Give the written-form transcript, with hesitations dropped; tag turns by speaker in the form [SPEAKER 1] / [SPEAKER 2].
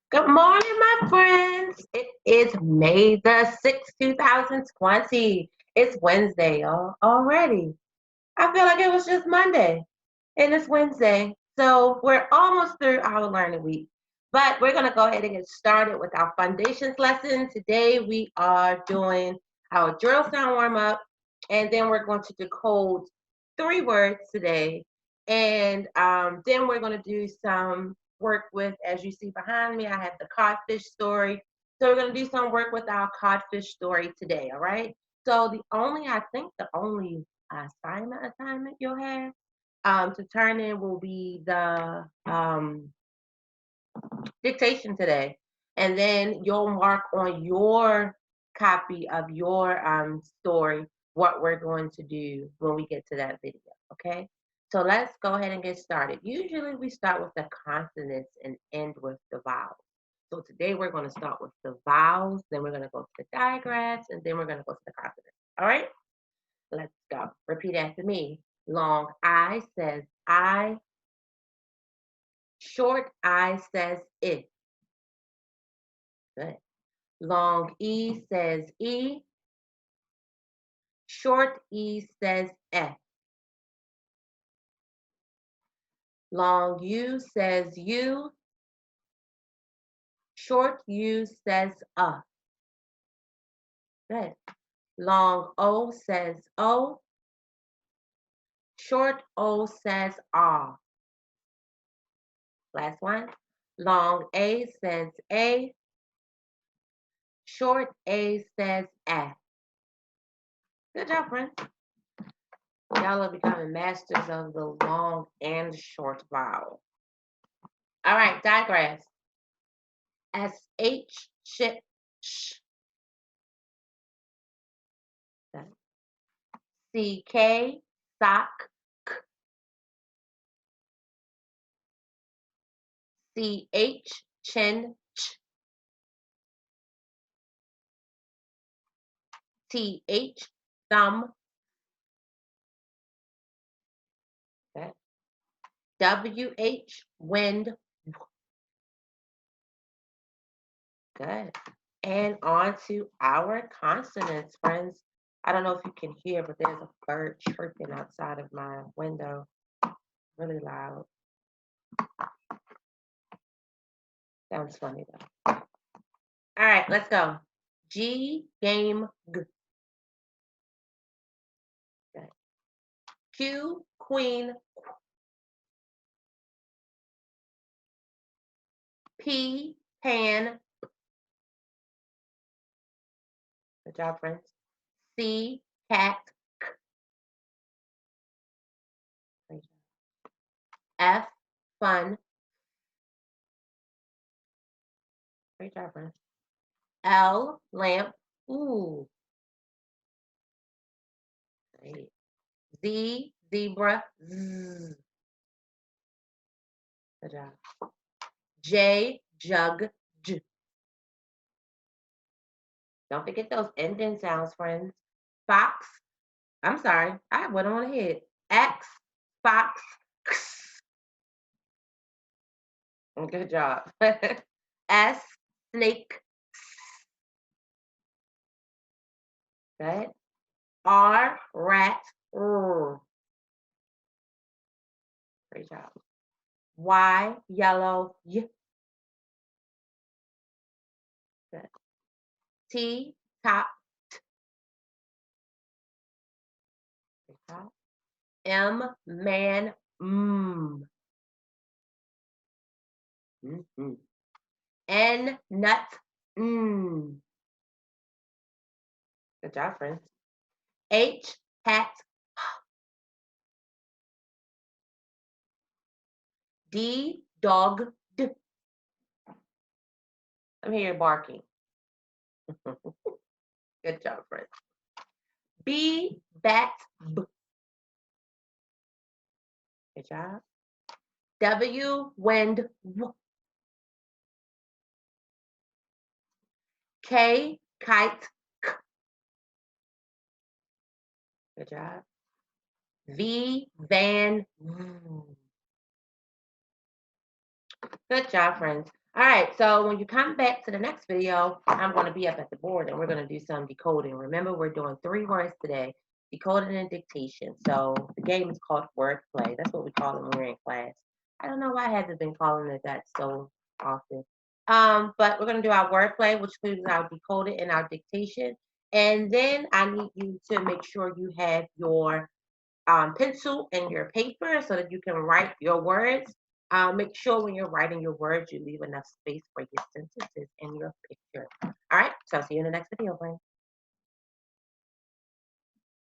[SPEAKER 1] Good morning, my friends. It is May the 6th, 2020. It's Wednesday, y'all, already. I feel like it was just Monday and it's Wednesday. So we're almost through our learning week. But we're going to go ahead and get started with our foundations lesson. Today we are doing our drill sound warm up, and then we're going to decode 3 words today. And then we're going to do some work with, as you see behind me, I have the codfish story. So we're going to do some work with our codfish story today, all right? So the only assignment you'll have to turn in will be the dictation today. And then you'll mark on your copy of your story what we're going to do when we get to that video, okay? So let's go ahead and get started. Usually we start with the consonants and end with the vowels. So today we're going to start with the vowels, then we're going to go to the digraphs, and then we're going to go to the consonants. All right? Let's go. Repeat after me. Long I says I. Short I says it. Good. Long E says E. Short E says F. Long U says U. Short U says Good. Long O says O. Short O says ah. Last one. Long A says A. Short A says F. Good job, friends. Y'all are becoming masters of the long and short vowel. All right, digraphs. SH, ship, sh. CK, sock, CH, chin, ch. TH, thumb. Okay. WH, wind. Good. And on to our consonants, friends. I don't know if you can hear, but there's a bird chirping outside of my window. Really loud. Sounds funny though. All right, let's go. G, game, g. Okay. Q, queen. P, pan. Good job, friends. C, cat. F, fun. Great job, friends. L, lamp. Ooh. Great. Z, zebra. Zzz. Good job. J, jug. J. Don't forget those ending sounds, friends. Fox. I'm sorry. I went on ahead. X, fox. X. Good job. S, snake. Good. R, rat. R. Great job. Y, yellow. Y. Good. T, top. T. Great job. M, man. Mm. Mm-hmm. N, nut. Mm. Good job, friends. H, hat. D, dog. D. I'm here barking. Good job, friends. B, bat. B. Good job. W, wind. W. K, kite. K. Good job. V, van. V. Good job, friends. All right, so when you come back to the next video, I'm going to be up at the board and we're going to do some decoding. Remember, we're doing 3 words today, decoding and dictation. So the game is called wordplay. That's what we call it when we're in class. I don't know why I haven't been calling it that so often. But we're going to do our wordplay, which includes our decoding and our dictation. And then I need you to make sure you have your pencil and your paper so that you can write your words. Make sure when you're writing your words, you leave enough space for your sentences and your picture. All right, so I'll see you in the next video, friends.